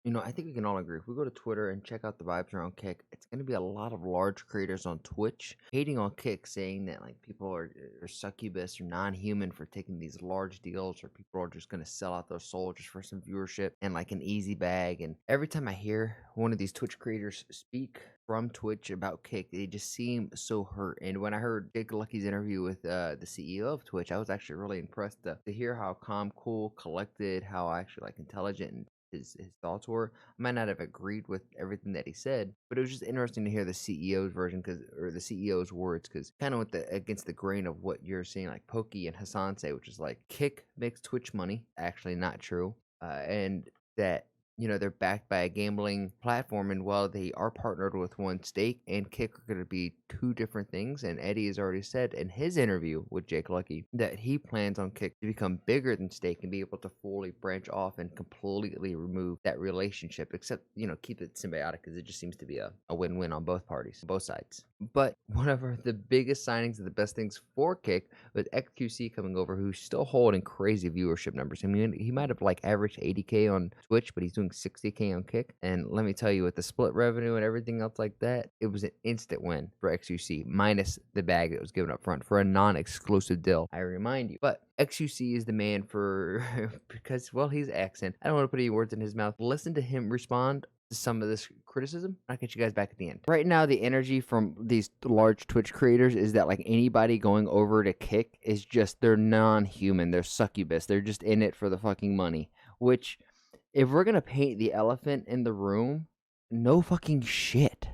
I think we can all agree. If we go to Twitter and check out the vibes around Kick, it's going to be a lot of large creators on Twitch hating on Kick, saying that like people are succubus or non-human for taking these large deals, or people are just going to sell out their soul just for some viewership and like an easy bag. And every time I hear one of these Twitch creators speak from Twitch about Kick, they just seem so hurt. And when I heard Jake Lucky's interview with the CEO of Twitch, I was actually really impressed to hear how calm, cool, collected, how actually like intelligent and his thoughts were. I might not have agreed with everything that he said, but it was just interesting to hear the CEO's version, or the CEO's words, because kind of against the grain of what you're seeing like Pokey and Hassan say, which is like Kick makes Twitch money. Actually, not true, and that they're backed by a gambling platform, and while they are partnered with one stake and Kick are going to be two different things. And Eddie has already said in his interview with Jake Lucky that he plans on Kick to become bigger than stake and be able to fully branch off and completely remove that relationship, except keep it symbiotic, because it just seems to be a win-win on both parties, both sides. But one of the biggest signings and the best things for Kick with XQC coming over, who's still holding crazy viewership numbers. I mean, he might have like averaged 80K on Twitch, but he's doing 60K on Kick. And let me tell you, with the split revenue and everything else like that, it was an instant win for XQC, minus the bag that was given up front for a non-exclusive deal, I remind you. But XQC is the man for because, well, he's accent. I don't want to put any words in his mouth. Listen to him respond to some of this criticism. I'll get you guys back at the end. Right now, the energy from these large Twitch creators is that like anybody going over to Kick is just, they're non-human, they're succubus, they're just in it for the fucking money. Which, if we're gonna paint the elephant in the room, no fucking shit.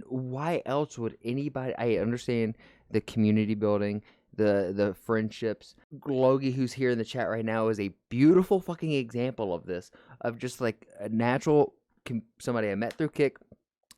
Why else would anybody? I understand the community building, the friendships. Logie, who's here in the chat right now, is a beautiful fucking example of this, of just like a natural somebody I met through Kick,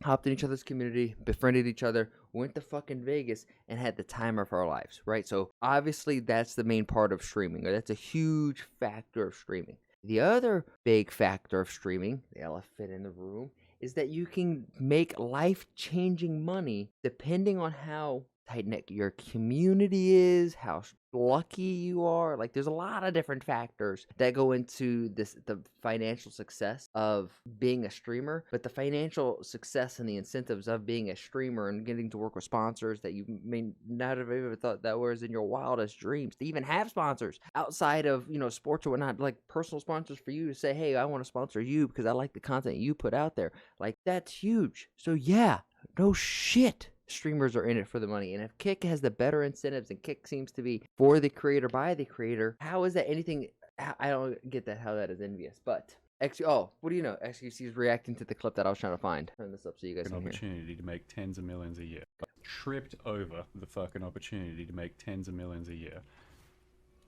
hopped in each other's community, befriended each other, went to fucking Vegas, and had the time of our lives, right? So obviously that's the main part of streaming, or that's a huge factor of streaming. The other big factor of streaming, the elephant in the room, is that you can make life-changing money depending on how tight-knit your community is, how lucky you are. Like, there's a lot of different factors that go into the financial success of being a streamer, but the financial success and the incentives of being a streamer and getting to work with sponsors that you may not have ever thought that was in your wildest dreams, to even have sponsors outside of sports or whatnot, like personal sponsors for you to say, hey, I want to sponsor you because I like the content you put out there. Like, that's huge. So yeah, no shit, streamers are in it for the money. And if Kick has the better incentives, and Kick seems to be for the creator, by the creator, how is that anything? I don't get that, how that is envious. But what do you know? XQC is reacting to the clip that I was trying to find. Turn this up so you guys An can hear. opportunity to make tens of millions a year. Tripped over the fucking opportunity to make tens of millions a year.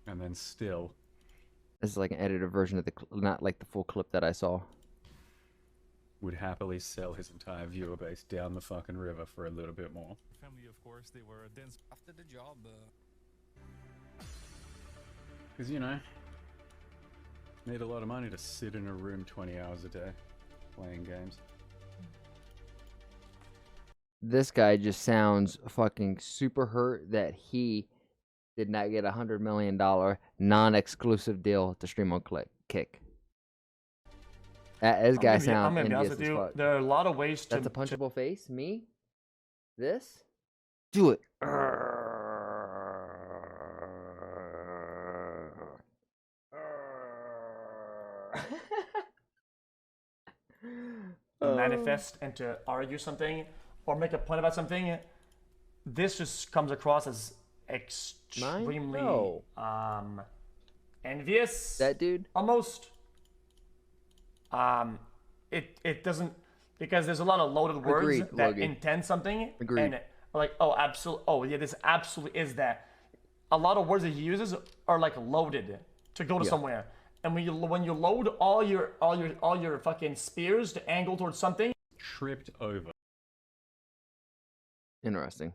And then still... This is like an edited version of not like the full clip that I saw. Would happily sell his entire viewer base down the fucking river for a little bit more. Family, of course, they were dense After the job, Because, need a lot of money to sit in a room 20 hours a day playing games. This guy just sounds fucking super hurt that he did not get $100 million non-exclusive deal to stream on Kick. This guy sounds envious as fuck. There are a lot of ways to... That's a punchable face? Me? This? Do it. manifest and to argue something or make a point about something. This just comes across as extremely envious. That dude? Almost. It doesn't, because there's a lot of loaded words that intend something. Agreed. And like, oh, absolutely. Oh, yeah, this absolutely is that. A lot of words that he uses are like loaded to go to somewhere. And when you load all your fucking spears to angle towards something, tripped over. Interesting.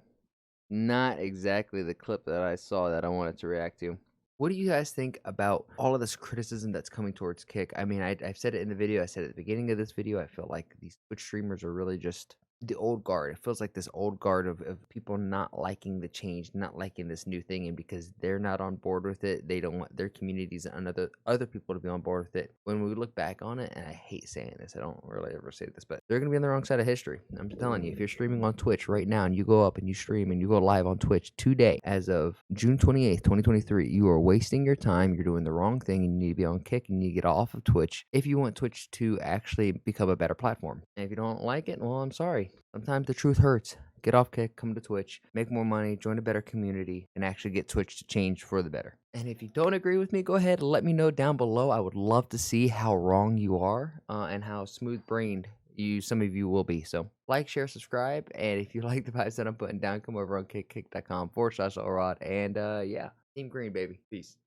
Not exactly the clip that I saw that I wanted to react to. What do you guys think about all of this criticism that's coming towards Kick? I mean, I've said it in the video. I said it at the beginning of this video. I feel like these Twitch streamers are really just the old guard. It feels like this old guard of people not liking the change, not liking this new thing, and because they're not on board with it, they don't want their communities and other people to be on board with it. When we look back on it, and I hate saying this, I don't really ever say this, but they're gonna be on the wrong side of history. I'm just telling you, if you're streaming on Twitch right now and you go up and you stream and you go live on Twitch today, as of June 28th, 2023, you are wasting your time. You're doing the wrong thing, and you need to be on Kick and you need to get off of Twitch if you want Twitch to actually become a better platform. And if you don't like it, well, I'm sorry. Sometimes the truth hurts. Get off Kick, come to Twitch, make more money, join a better community, and actually get Twitch to change for the better. And if you don't agree with me, go ahead and let me know down below. I would love to see how wrong you are and how smooth-brained some of you will be. So like, share, subscribe, and if you like the vibes that I'm putting down, come over on kick.com/Orod. And yeah, Team Green, baby. Peace.